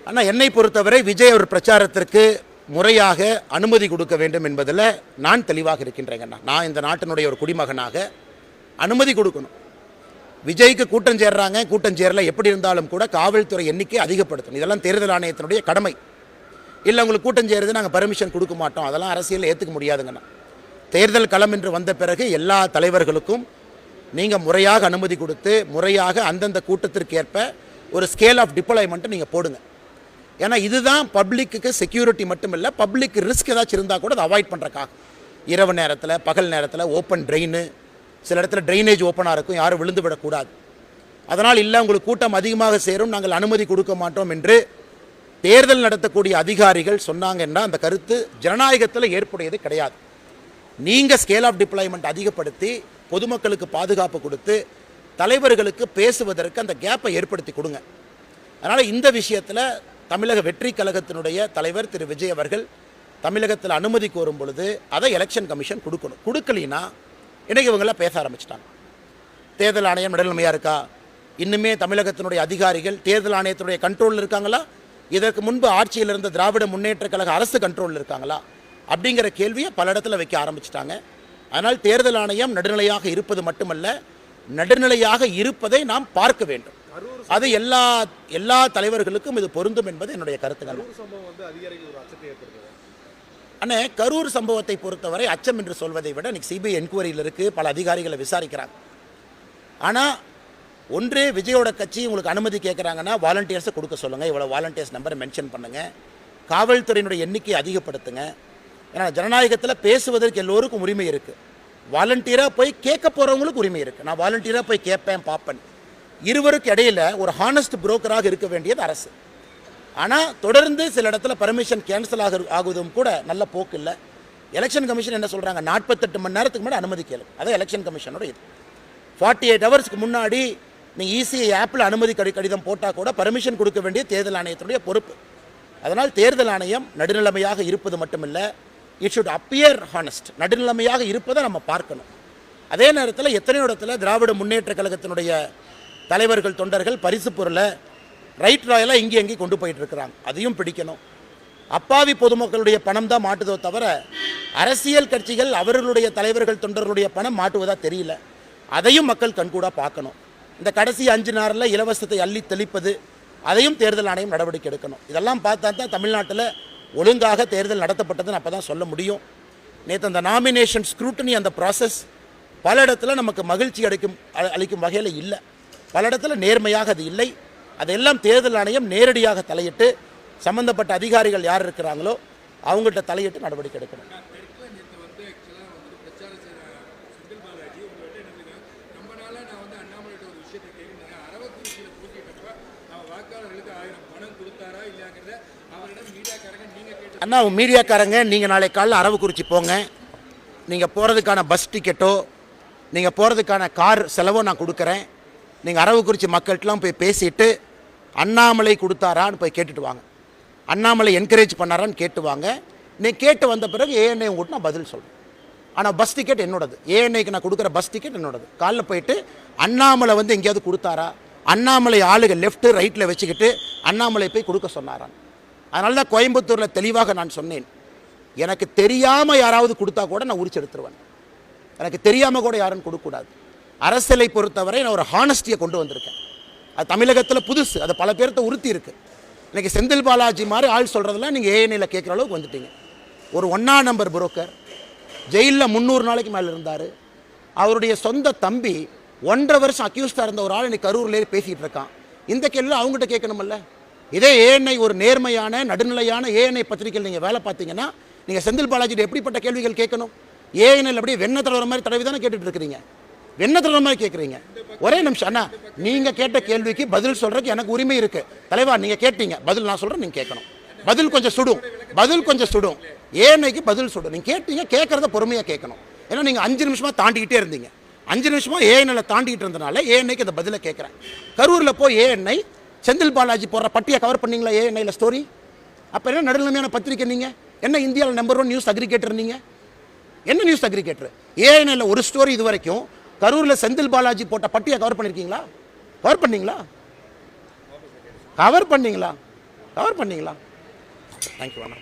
ஆனால் என்னை பொறுத்தவரை விஜய் ஒரு பிரச்சாரத்திற்கு முறையாக அனுமதி கொடுக்க வேண்டும் என்பதில் நான் தெளிவாக இருக்கின்றேங்கண்ணா. நான் இந்த நாட்டினுடைய ஒரு குடிமகனாக அனுமதி கொடுக்கணும். விஜய்க்கு கூட்டம் சேர்றாங்க, கூட்டம் சேரல, எப்படி இருந்தாலும் கூட காவல்துறை எண்ணிக்கை அதிகப்படுத்தணும். இதெல்லாம் தேர்தல் ஆணையத்தினுடைய கடமை. இல்லை உங்களுக்கு கூட்டம் சேருது நாங்கள் பர்மிஷன் கொடுக்க மாட்டோம், அதெல்லாம் அரசியலில் ஏற்றுக்க முடியாதுங்கண்ணா. தேர்தல் களம் என்று வந்த பிறகு எல்லா தலைவர்களுக்கும் நீங்கள் முறையாக அனுமதி கொடுத்து முறையாக அந்தந்த கூட்டத்திற்கு ஏற்ப ஒரு ஸ்கேல் ஆஃப் டிப்ளாய்மெண்ட்டை நீங்கள் போடுங்க. ஏன்னா இதுதான் பப்ளிக்கு செக்யூரிட்டி மட்டும் இல்லை, பப்ளிக் ரிஸ்க் ஏதாச்சும் இருந்தால் கூட அதை அவாய்ட் பண்ணுறக்காக. இரவு நேரத்தில், பகல் நேரத்தில் ஓப்பன் ட்ரெயின், சில இடத்துல ட்ரைனேஜ் ஓப்பனாக இருக்கும், யாரும் விழுந்து விடக்கூடாது. அதனால் இல்லை உங்களுக்கு கூட்டம் அதிகமாக சேரும், நாங்கள் அனுமதி கொடுக்க மாட்டோம் என்று தேர்தல் நடத்தக்கூடிய அதிகாரிகள் சொன்னாங்கன்னா அந்த கருத்து ஜனநாயகத்தில் ஏற்புடையது கிடையாது. நீங்கள் ஸ்கேல் ஆஃப் டிப்ளாய்மெண்ட் அதிகப்படுத்தி பொதுமக்களுக்கு பாதுகாப்பு கொடுத்து தலைவர்களுக்கு பேசுவதற்கு அந்த கேப்பை ஏற்படுத்தி கொடுங்க. அதனால் இந்த விஷயத்தில் தமிழக வெற்றி கழகத்தினுடைய தலைவர் திரு விஜய் அவர்கள் தமிழகத்தில் அனுமதி கோரும் பொழுது அதை எலெக்ஷன் கமிஷன் கொடுக்கணும். கொடுக்கலினா இன்றைக்கி இவங்களாம் பேச ஆரம்பிச்சிட்டாங்க. தேர்தல் ஆணையம் நடுநிலைமையாக இருக்கா? இன்னுமே தமிழகத்தினுடைய அதிகாரிகள் தேர்தல் ஆணையத்தினுடைய கண்ட்ரோலில் இருக்காங்களா? இதற்கு முன்பு ஆட்சியில் இருந்த திராவிட முன்னேற்ற கழக அரசு கண்ட்ரோலில் இருக்காங்களா அப்படிங்கிற கேள்வியை பல இடத்துல வைக்க ஆரம்பிச்சிட்டாங்க. அதனால் தேர்தல் ஆணையம் நடுநிலையாக இருப்பது மட்டுமல்ல, நடுநிலையாக இருப்பதை நாம் பார்க்க வேண்டும். அது எல்லா தலைவர்களுக்கும் இது பொருந்தும் என்பது என்னுடைய கருத்துக்கள். அண்ணே, கரூர் சம்பவத்தை பொறுத்தவரை அச்சம் என்று சொல்வதை விட இன்னைக்கு சிபிஐ என்கொயரியில் இருக்குது, பல அதிகாரிகளை விசாரிக்கிறாங்க. ஆனால் ஒன்று விஜயோட கட்சி உங்களுக்கு அனுமதி கேட்குறாங்கன்னா வாலண்டியர்ஸை கொடுக்க சொல்லுங்கள், இவ்வளோ வாலண்டியர்ஸ் நம்பரை மென்ஷன் பண்ணுங்கள், காவல்துறையினுடைய எண்ணிக்கையை அதிகப்படுத்துங்க. ஏன்னா ஜனநாயகத்தில் பேசுவதற்கு எல்லோருக்கும் உரிமை இருக்குது. வாலண்டியராக போய் கேட்க போகிறவங்களுக்கு உரிமை இருக்குது. நான் வாலண்டியராக போய் கேட்பேன் பார்ப்பேன். இருவருக்கு இடையில் ஒரு ஹானஸ்ட் புரோக்கராக இருக்க வேண்டியது அரசு. ஆனால் தொடர்ந்து சில இடத்துல பர்மிஷன் கேன்சல் ஆகுவதும் கூட நல்ல போக்கு இல்லை. எலெக்ஷன் கமிஷன் என்ன சொல்கிறாங்க, 48 மணி நேரத்துக்கு முன்னாடி அனுமதி கேளு. அதான் எலெக்ஷன் கமிஷனோட இது. 48 ஹவர்ஸ்க்கு முன்னாடி நீங்கள் இசிஐ ஆப்பில் அனுமதி கடிதம் போட்டால் கூட பர்மிஷன் கொடுக்க வேண்டிய தேர்தல் ஆணையத்தினுடைய பொறுப்பு. அதனால் தேர்தல் ஆணையம் நடுநிலைமையாக இருப்பது மட்டுமில்லை, இட் ஷுட் அப்பியர் ஹானஸ்ட். நடுநிலைமையாக இருப்பதை நம்ம பார்க்கணும். அதே நேரத்தில் எத்தனையோ இடத்துல திராவிட முன்னேற்ற கழகத்தினுடைய தலைவர்கள் தொண்டர்கள் பரிசு பொருளை ரைட் ராயலாக இங்கே எங்கேயும் கொண்டு போயிட்டு இருக்கிறாங்க, அதையும் பிடிக்கணும். அப்பாவி பொதுமக்களுடைய பணம் தான் மாட்டுதோ தவிர அரசியல் கட்சிகள் அவர்களுடைய தலைவர்கள் தொண்டர்களுடைய பணம் மாட்டுவதா தெரியல. அதையும் மக்கள் கண்கூடாக பார்க்கணும். இந்த கடைசி 5 நாளில் இலவசத்தை அள்ளி தெளிப்பது, அதையும் தேர்தல் ஆணையம் நடவடிக்கை எடுக்கணும். இதெல்லாம் பார்த்தா தான் தமிழ்நாட்டில் ஒழுங்காக தேர்தல் நடத்தப்பட்டதுன்னு அப்போ தான் சொல்ல முடியும். நேற்று அந்த நாமினேஷன் ஸ்க்ரூட்டனி அந்த ப்ராசஸ் பல இடத்துல நமக்கு மகிழ்ச்சி அளிக்கும் வகையில் இல்லை, பல இடத்துல நேர்மையாக அது இல்லை. அதெல்லாம் தேர்தல் ஆணையம் நேரடியாக தலையிட்டு சம்பந்தப்பட்ட அதிகாரிகள் யார் இருக்கிறாங்களோ அவங்கள்ட்ட தலையிட்டு நடவடிக்கை எடுக்கணும். அண்ணா, மீடியாக்காரங்க நீங்கள் நாளை காலையில் அரவக்குறிச்சி போங்க. நீங்கள் போகிறதுக்கான பஸ் டிக்கெட்டோ நீங்கள் போகிறதுக்கான கார் செலவோ நான் கொடுக்குறேன். நீங்கள் அரவக்குறிச்சி மக்கள்கிட்டலாம் போய் பேசிட்டு அண்ணாமலை கொடுத்தாரான்னு போய் கேட்டுட்டு வாங்க, அண்ணாமலை என்கரேஜ் பண்ணாரான்னு கேட்டு வாங்க. நீங்கள் கேட்டு வந்த பிறகு ஏஎன்ஐ உங்கள்கிட்ட நான் பதில் சொல்கிறேன். ஆனால் பஸ் டிக்கெட் என்னோடது, ஏஎன்ஐக்கு நான் கொடுக்குற பஸ் டிக்கெட் என்னோடது. காலைல போயிட்டு அண்ணாமலை வந்து எங்கேயாவது கொடுத்தாரா, அண்ணாமலை ஆளுகள் லெஃப்ட்டு ரைட்டில் வச்சுக்கிட்டு அண்ணாமலை போய் கொடுக்க சொன்னாரான். அதனால தான் கோயம்புத்தூரில் தெளிவாக நான் சொன்னேன், எனக்கு தெரியாமல் யாராவது கொடுத்தா கூட நான் உரிச்சு எடுத்துருவேன். எனக்கு தெரியாமல் கூட யாரும் கொடுக்கக்கூடாது. அரசியலை பொறுத்தவரை நான் ஒரு ஹானஸ்டியை கொண்டு வந்திருக்கேன். அது தமிழகத்தில் புதுசு, அது பல பேர்த்த உறுத்தி இருக்குது. இன்றைக்கி செந்தில் பாலாஜி மாதிரி ஆள் சொல்கிறதெல்லாம் நீங்கள் ஏஎன்ஐயில் கேட்குற அளவுக்கு வந்துட்டீங்க. ஒரு 1ஆம் நம்பர் புரோக்கர் ஜெயிலில் 300 நாளைக்கு மேலே இருந்தார். அவருடைய சொந்த தம்பி 1.5 வருஷம் அக்யூஸ்டாக இருந்த ஒரு ஆள் இன்னைக்கு கரூர்லேயே பேசிகிட்டு இருக்கான். இந்த கேள்வி அவங்ககிட்ட கேட்கணுமல்ல. இதே ஏஎன்ஐ ஒரு நேர்மையான நடுநிலையான ஏஎன்ஐ பத்திரிகையில் நீங்கள் வேலை பார்த்தீங்கன்னா நீங்கள் செந்தில் பாலாஜிட்ட எப்படிப்பட்ட கேள்விகள் கேட்கணும்? ஏஎன்ஐயில் அப்படியே வெண்ண தலைவர் மாதிரி தடவை தானே கேட்டுட்டு இருக்கிறீங்க, வெண்ண தலைவர் மாதிரி கேட்குறீங்க. ஒரே நிமிஷம் அண்ணா, நீங்கள் கேட்ட கேள்விக்கு பதில் சொல்கிறதுக்கு எனக்கு உரிமை இருக்குது. தலைவா நீங்கள் கேட்டீங்க, பதில் நான் சொல்கிறேன், நீங்கள் கேட்கணும். பதில் கொஞ்சம் சுடும், ஏஎன்ஐக்கு பதில் சுடும். நீங்கள் கேட்டீங்க, கேட்குறத பொறுமையாக கேட்கணும். ஏன்னா நீங்கள் 5 நிமிஷமாக தாண்டிக்கிட்டே இருந்தீங்க. 5 நிமிஷமாக ஏஎன்ஐயில் தாண்டிக்கிட்டு இருந்தனால ஏஎன்ஐக்கு அந்த பதிலை கேட்குறேன். கரூரில் போய் ஏஎன்ஐ செந்தில் பாலாஜி போடுற பட்டியை கவர் பண்ணீங்களா ஏஎன்ஐயில் ஸ்டோரி? அப்போ என்ன நடுநிலைமையான பத்திரிக்கை நீங்கள்? என்ன இந்தியாவில் நம்பர் 1 நியூஸ் அக்ரிகேட்டர் நீங்கள்? என்ன நியூஸ் அக்ரிகேட்டர்? ஏஎன்ஐயில் ஒரு ஸ்டோரி இது வரைக்கும் கரூரில் செந்தில் பாலாஜி போட்ட பட்டியை கவர் பண்ணியிருக்கீங்களா? கவர் பண்ணீங்களா? கவர் பண்ணீங்களா தேங்க்யூ அண்ணா.